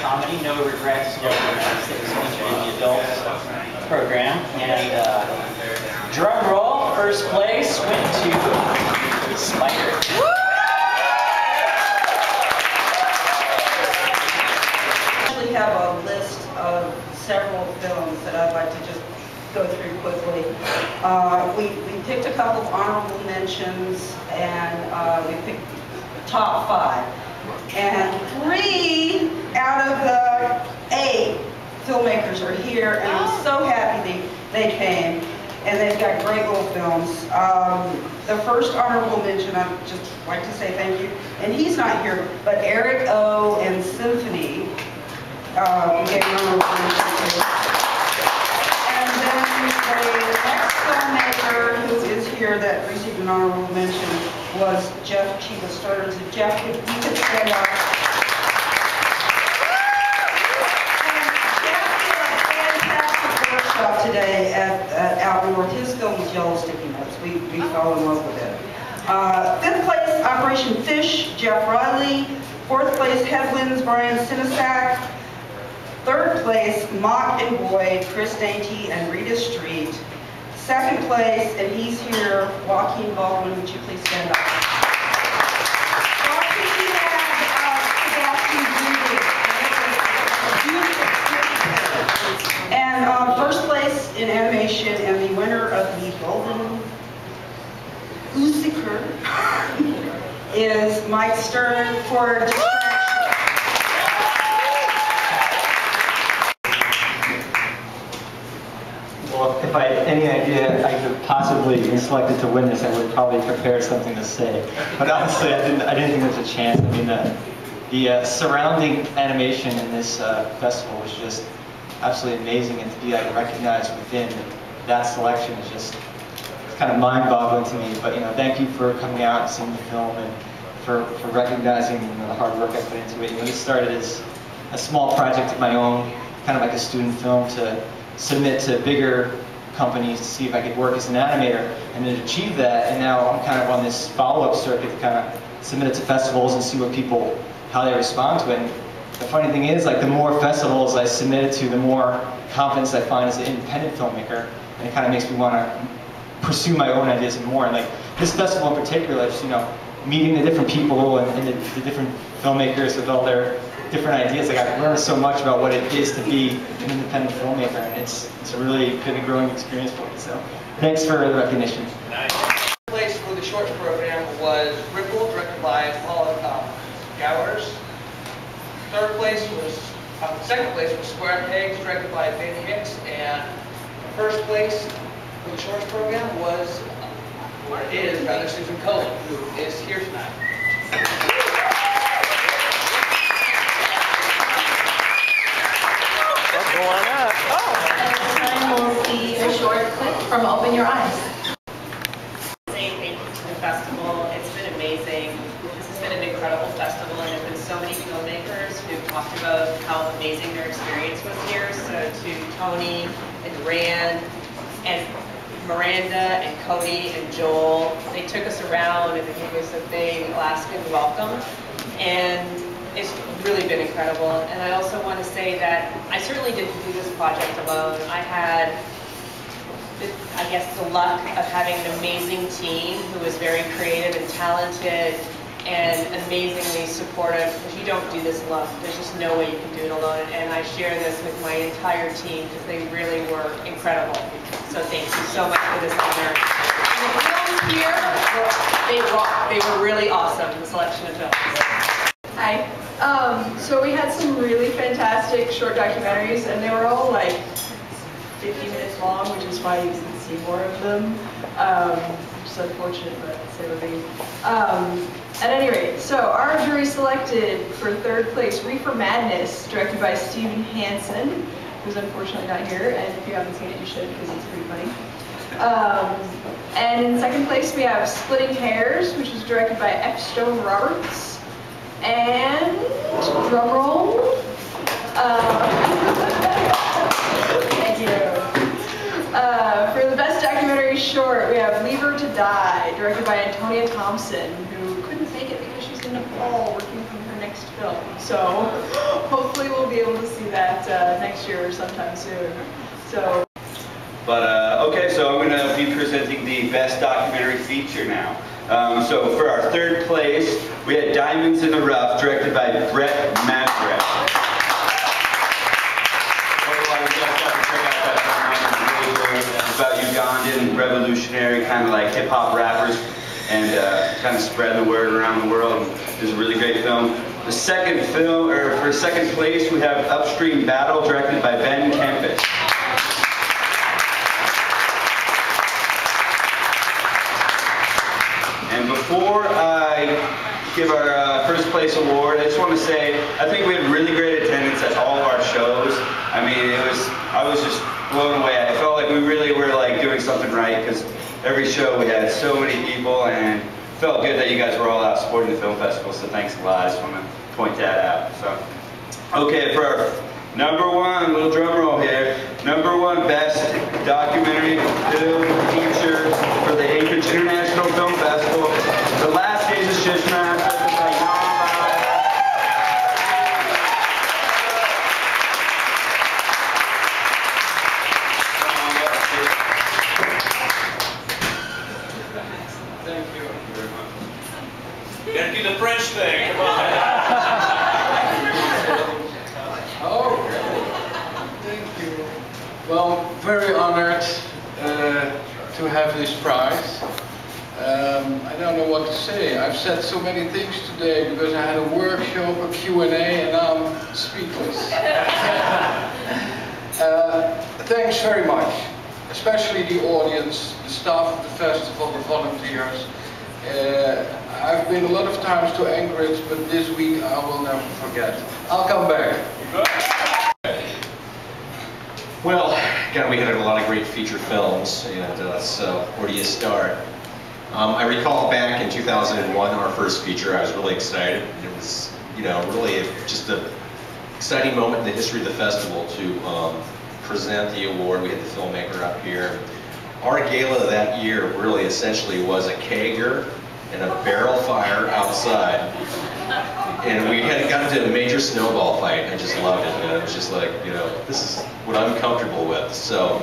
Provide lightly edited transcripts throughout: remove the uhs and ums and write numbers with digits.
comedy, No Regrets, No Regrets, that was featured in the adults program. And drum roll, first place went to Spider. We have a list of several films that I'd like to just go through quickly. We picked a couple of honorable mentions, and we picked top 5. And 3 out of the 8 filmmakers are here, and I'm so happy they came. And they've got great little films. The first honorable mention, I'd just like to say thank you, and he's not here, but Eric O. and Symphony gave an honorable mention to. And then the next filmmaker who is here that received an honorable mention was Jeff Chiba Stearns. And Jeff, if you could stand up. Today at out north. His film was Yellow Sticky Notes. We fell in love with it. 5th place, Operation Fish, Jeff Riley. 4th place, Headwinds, Brian Sinasak. 3rd place, Mock and Boyd, Chris Dainty and Rita Street. 2nd place, and he's here, Joaquin Baldwin. Would you please stand up? And 1st place in animation, and the winner of the Golden Usiker is Mike Stern for Distraction. Well, if I had any idea I could possibly be selected to win this, I would probably prepare something to say. But honestly, I didn't think there was a chance. I mean, the surrounding animation in this festival was just absolutely amazing, and to be recognized within that selection is just kind of mind-boggling to me. But thank you for coming out and seeing the film, and for recognizing the hard work I put into it. This started as a small project of my own, kind of like a student film, to submit to bigger companies to see if I could work as an animator, and then achieve that. And now I'm kind of on this follow-up circuit to kind of submit it to festivals and see what people, how they respond to it. And the funny thing is, the more festivals I submit it to, the more confidence I find as an independent filmmaker, and it kind of makes me want to pursue my own ideas more. And this festival in particular, just meeting the different people and the different filmmakers with all their different ideas, I learned so much about what it is to be an independent filmmaker, and it's really been a growing experience for me. So thanks for the recognition. Nice. Place for the shorts program was Ripple, directed by Paul Gowers. 2nd place was Square Pegs, directed by Ben Hicks, and 1st place for the shorts program was, Susan Cohen, who is here tonight. What's going on? This time we'll see a short clip from Open Your Eyes. Saying thank you to the festival. It's been amazing. This has been an incredible festival, and there's been so many filmmakers who've talked about how amazing their experience was here. So to Tony and Rand and Miranda and Cody and Joel, they took us around and they gave us a big Alaskan welcome, and it's really been incredible. And I also want to say that I certainly didn't do this project alone. I had, I guess, the luck of having an amazing team who was very creative and talented and amazingly supportive, because you don't do this alone. There's just no way you can do it alone. And I share this with my entire team because they really were incredible. So thank you so much for this honor. And the films here, they rock. They were really awesome, the selection of films. Hi. So we had some really fantastic short documentaries, and they were all 50 minutes long, which is why you can see more of them. Which is unfortunate, but say the least. At any rate, so our jury selected for 3rd place Reefer Madness, directed by Steven Hansen, who's unfortunately not here, and if you haven't seen it, you should, because it's pretty funny. And in 2nd place, we have Splitting Hairs, which was directed by F. Stone Roberts. And, drum roll, thank you. For the best documentary short, we have Leave Her to Die, directed by Antonia Thompson, who couldn't make it because she's in Nepal working on her next film. So hopefully we'll be that next year or sometime soon. So. But okay, so I'm going to be presenting the best documentary feature now. So for our third place, we had Diamonds in the Rough, directed by Brett Maverick. About Ugandan revolutionary kind of like hip-hop rappers and kind of spreading the word around the world. It was a really great film. The second film, or for second place, we have Upstream Battle, directed by Ben Kempis. And before I give our first place award, I just want to say I think we had really great attendance at all of our shows. I mean, I was just blown away. I felt like we really were like doing something right because every show we had so many people, and it felt good that you guys were all out supporting the film festival. So thanks a lot. I just want to point that out. So, okay, for our number one, little drum roll here. Number one best documentary film feature for the Anchorage International Film Festival. The Last Days of Shishman. Gotta do the French thing, come on. Oh, thank you. Well, very honored to have this prize. I don't know what to say. I've said so many things today because I had a workshop, a Q&A, and I'm speechless. Thanks very much, especially the audience, the staff of the festival, the volunteers. I've been a lot of times to Anchorage, but this week I will never forget. I'll come back. Well, God, we had a lot of great feature films, and so where do you start? I recall back in 2001, our first feature, I was really excited. It was, really just an exciting moment in the history of the festival to present the award. We had the filmmaker up here. Our gala that year really essentially was a kegger and a barrel fire outside. And we had gotten into a major snowball fight. I just loved it, man. It was just like, this is what I'm comfortable with. So,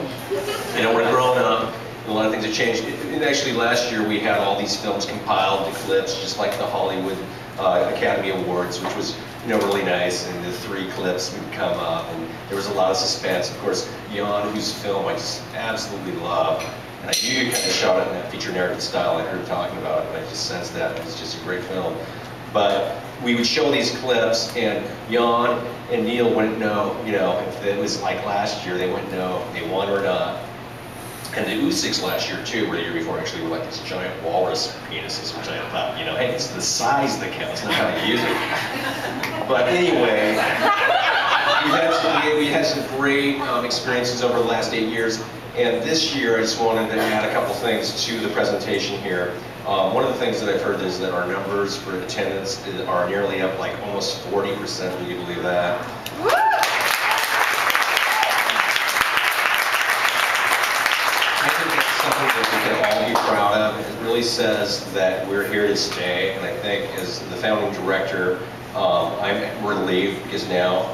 we're growing up, and a lot of things have changed. And actually last year we had all these films compiled to clips, just like the Hollywood Academy Awards, which was, really nice. And the 3 clips would come up, and there was a lot of suspense. Of course, Jan, whose film I just absolutely love. And I knew you kind of shot it in that feature narrative style. I heard him talking about it, and I just sensed that. It was just a great film. But we would show these clips, and Jan and Neil wouldn't know, if it was like last year, they wouldn't know if they won or not. And the Usyks last year too, or the year before actually, were like these giant walrus penises, which I thought, hey, it's the size that counts, not how you use it. But anyway, we had some great experiences over the last 8 years. And this year, I just wanted to add a couple things to the presentation here. One of the things that I've heard is that our numbers for attendance are nearly up, like almost 40%. Will you believe that? I think that's something that we can all be proud of. It really says that we're here to stay. And I think as the founding director, I'm relieved because now,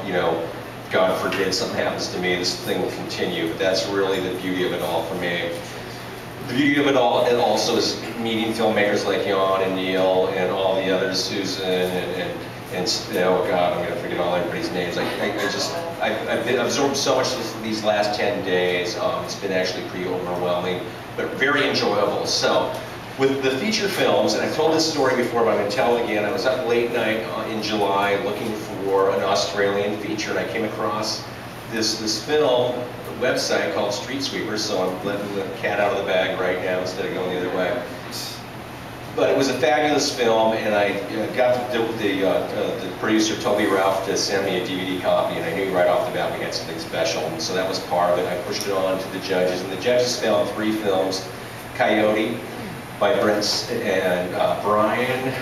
God forbid something happens to me, this thing will continue. But that's really the beauty of it all for me. The beauty of it all, and also is meeting filmmakers like Jan and Neil and all the others, Susan and oh God, I'm going to forget all everybody's names. I've been absorbed so much these last 10 days. It's been actually pretty overwhelming, but very enjoyable. So, with the feature films, and I've told this story before, but I'm going to tell it again. I was up late night in July looking for an Australian feature, and I came across this film website called Street Sweepers, so I'm letting the cat out of the bag right now instead of going the other way. But it was a fabulous film, and I got the producer, Toby Ralph, to send me a DVD copy, and I knew right off the bat we had something special, and so that was part of it. I pushed it on to the judges, and the judges found 3 films: Coyote by Brent and Brian.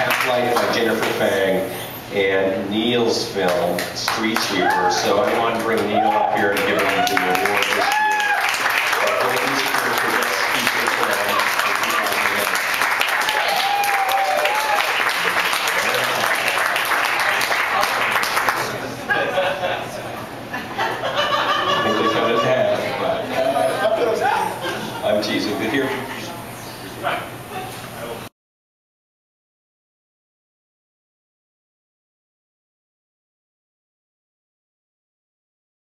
Half-Life by Jennifer Fang, and Neil's film, Street Sweeper. So I wanted to bring Neil up here and give him the award this year.